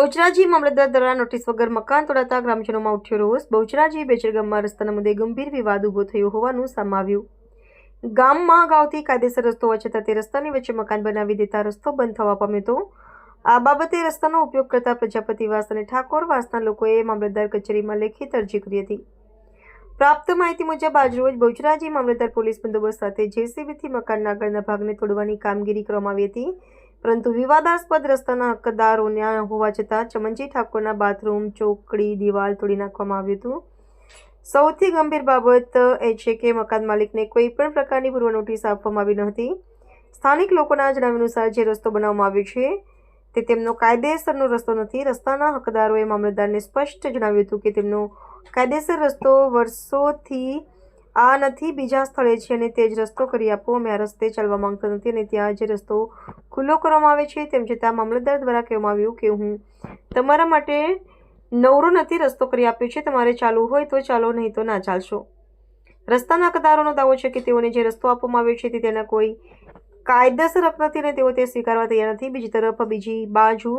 બહુચરાજી મામલતદાર દ્વારા નોટિસ વગર મકાન તોડાતા ગ્રામજનોમાં ઉઠ્યો રોષ। બહુચરાજી બેચર ગામમાં રસ્તાના મુદ્દે ગંભીર વિવાદ ઉભો થયો હોવાનું સામે આવ્યું। ગામમાં અગાઉથી કાયદેસર રસ્તો હોવા છતાં તે રસ્તાની વચ્ચે મકાન બનાવી દેતા રસ્તો બંધ થવા પામ્યો હતો। આ બાબતે રસ્તાનો ઉપયોગ કરતા પ્રજાપતિવાસ અને ઠાકોરવાસના લોકોએ મામલતદાર કચેરીમાં લેખિત અરજી કરી હતી। પ્રાપ્ત માહિતી મુજબ આજરોજ બહુચરાજી મામલતદાર પોલીસ બંદોબસ્ત સાથે જેસીબીથી મકાનના આગળના ભાગને તોડવાની કામગીરી કરવામાં આવી હતી, પરંતુ વિવાદાસ્પદ રસ્તાના હકદારોના હોવા છતાં ચમનજી ઠાકોરના બાથરૂમ, ચોકડી, દિવાલ તોડી નાખવામાં આવ્યું હતું। સૌથી ગંભીર બાબત એ છે કે મકાન માલિકને કોઈ પણ પ્રકારની પૂર્વ નોટિસ આપવામાં આવી ન હતી। સ્થાનિક લોકોના જણાવ્યા અનુસાર જે રસ્તો બનાવવામાં આવ્યો છે તે તેમનો કાયદેસરનો રસ્તો નથી। રસ્તાના હકદારોએ મામલતદારને સ્પષ્ટ જણાવ્યું હતું કે તેમનો કાયદેસર રસ્તો વર્ષોથી આ નથી, બીજા સ્થળે છે અને તે જ રસ્તો કરી આપો। અમે આ રસ્તે ચાલવા માંગતા નથી અને ત્યાં જે રસ્તો ખુલ્લો કરવામાં આવે છે તેમ છતાં મામલતદાર દ્વારા કહેવામાં આવ્યું કે હું તમારા માટે નવરો નથી, રસ્તો કરી આપ્યો છે, તમારે ચાલવું હોય તો ચાલો, નહીં તો ના ચાલશો। રસ્તાના હકદારોનો દાવો છે કે તેઓને જે રસ્તો આપવામાં આવ્યો છે તે તેના કોઈ કાયદેસર હક નથી અને તેઓ તે સ્વીકારવા તૈયાર નથી। બીજી તરફ બીજી બાજુ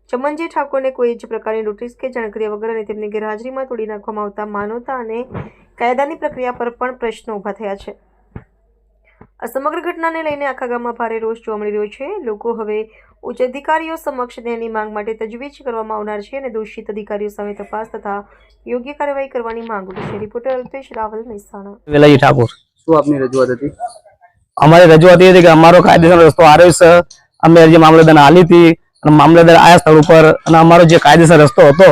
ચમનજી ઠાકોરને કોઈ જ પ્રકારની નોટિસ કે જાણ કર્યા વગર અને તેમની ગેરહાજરીમાં તોડી નાખવામાં આવતા માનવતા અને કાયદાની પ્રક્રિયા પર પણ પ્રશ્નો ઊભા થયા છે। આ સમગ્ર ઘટનાને લઈને આખા ગામમાં ભારે રોષ જોવા મળી રહ્યો છે। લોકો હવે ઉચ્ચ અધિકારીઓ સમક્ષ ન્યાયની માંગ માટે તજવીજ કરવામાં આવનાર છે અને દોષિત અધિકારીઓ સામે તપાસ તથા યોગ્ય કાર્યવાહી કરવાની માંગ ઉઠી છે। રિપોર્ટર અલ્પેશ રાવલ, મહેસાણા। વેલાજી ઠાકોર, શું આપની રજૂઆત હતી? અમારી રજૂઆત એ હતી કે અમારો કાયદેસર રસ્તો આવ્યો છે, અમે અરજી મામલતદારને આલી હતી અને મામલતદાર આયા સ્થળ ઉપર અને અમારો જે કાયદેસર રસ્તો હતો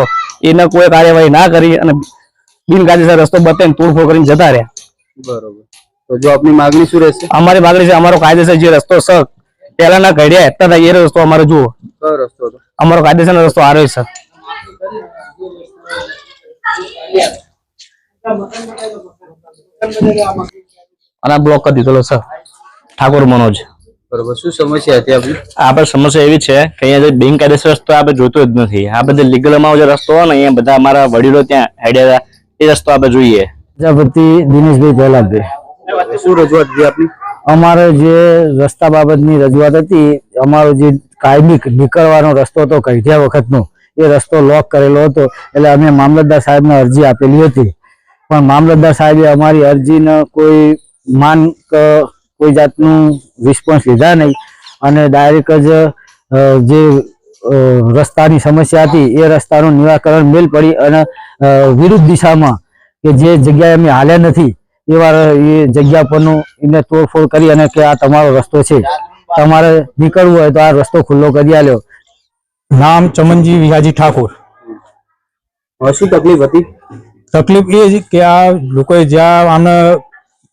એને કોઈ કાર્યવાહી ના કરી અને બિનકાયદેસર રસ્તો બતાવીને તોડફોડ કરીને જતા રહ્યા। બરોબર, તો જો આપની માંગણી શું રહેશે? અમારી માંગણી છે અમારો કાયદેસર જે રસ્તો છે પહેલાના ઘડિયા હતા એ રસ્તો અમારો જુઓ। કયો રસ્તો હતો? અમારો કાયદેસર રસ્તો આવ્યો છે। અને બ્લોક કરી દીધેલો છે ઠાકોર મનોજ। બરોબર, શું સમસ્યા હતી આપની? આપણે સમસ્યા એવી છે કે અહીંયા જે બિનકાયદેસર રસ્તો આપણે જોતો જ નથી। આ બધા લીગલમાં જે રસ્તો હોય ને અહીંયા બધા અમારા વડીલો ત્યાં હેડ્યા એ રસ્તો આપણે જોઈએ। પ્રજાપતિ દિનેશભાઈ પહેલાભાઈ, શું રજૂઆત હતી આપની? અમારે જે રસ્તા બાબતની રજૂઆત હતી, અમારો જે કાયમી નીકળવાનો રસ્તો હતો કઢિયા વખતનો એ રસ્તો લોક કરેલો હતો, એટલે અમે મામલતદાર સાહેબને અરજી આપેલી હતી, પણ મામલતદાર સાહેબે અમારી અરજીને કોઈ જાતનું રિસ્પોન્સ લીધા નહીં અને ડાયરેક્ટ જ જે રસ્તાની સમસ્યા હતી એ રસ્તાનું નિરાકરણ મેલ પડી અને વિરુદ્ધ દિશામાં કે જે જગ્યાએ અમે હાલ્યા નથી એવા એ જગ્યા પરનું એને તોડફોડ કરી અને કે આ તમારો રસ્તો છે, તમારે નીકળવું હોય તો આ રસ્તો ખુલ્લો કરી આલ્યો। નામ ચમનજી વિહાજી ઠાકોર। શું તકલીફ હતી? તકલીફ એ કે આ લોકોએ જ્યાં આમને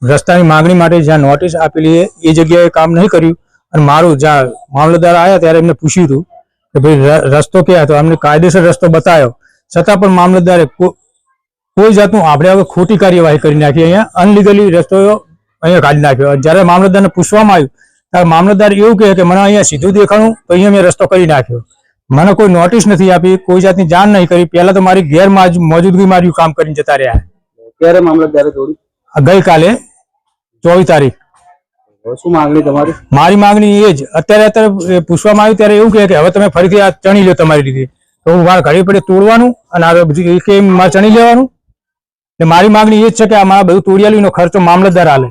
રસ્તાની માંગણી માટે જ્યાં નોટિસ આપેલી એ જગ્યાએ કામ નહીં કર્યું અને મારું જ્યાં મામલતદાર આવ્યા ત્યારે એમને પૂછ્યું હતું કે ભાઈ રસ્તો ક્યાં હતો, અમને કાયદેસર રસ્તો બતાવ્યો છતાં પણ મામલતદારે કોઈ જાતનું આપણે હવે ખોટી કાર્યવાહી કરી નાખી, અહીંયા અનલીગલી રસ્તો અહીંયા કાઢી નાખ્યો। જ્યારે મામલતદારને પૂછવામાં આવ્યું ત્યારે મામલતદાર એવું કહે કે મને અહીંયા સીધું દેખાણું તો અહીંયા મેં રસ્તો કરી નાખ્યો, મને કોઈ નોટિસ નથી આપી, કોઈ જાતની જાણ નહીં કરી, પહેલા તો મારી ગેરમોજૂદગી માર્યું કામ કરીને જતા રહ્યા। ક્યારે મામલતદારે તોડી? ગઈકાલે 24 તારીખ। શું માંગણી તમારી? મારી માંગણી એ જ અત્યારે પૂછવામાં આવ્યું ત્યારે એવું કહે કે હવે તમે ફરીથી આ ચણી લો તમારી રીતે, તો હું મારા ઘડી પડે તોડવાનું અને આ મારે ચણી લેવાનું। મારી માંગણી એ જ છે કે આ મારા બધું તોડિયાલું એનો ખર્ચો મામલતદાર આલે।